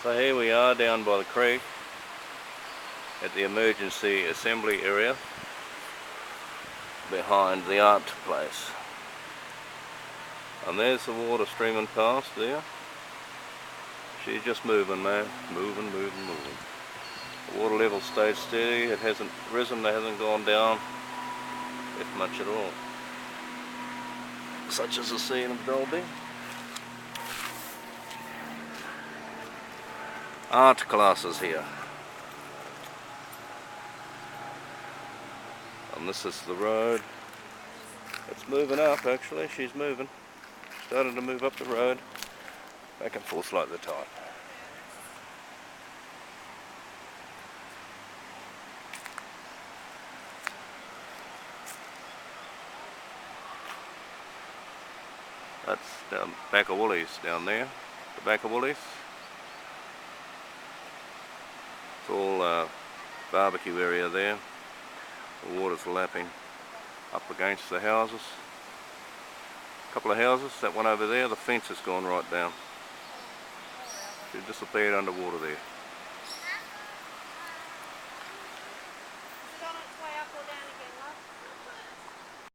So here we are down by the creek at the emergency assembly area behind the art place. And there's the water streaming past there. She's just moving now, moving. The water level stayed steady, it hasn't risen, it hasn't gone down, if much at all. Such as the scene of Dalby. Art classes here. And this is the road. It's moving up actually, she's moving. Starting to move up the road. Back and forth like the tide. That's down back of Woolies down there. The back of Woolies. It's all barbecue area there. The water's lapping up against the houses. A couple of houses, that one over there, the fence has gone right down. She disappeared underwater there.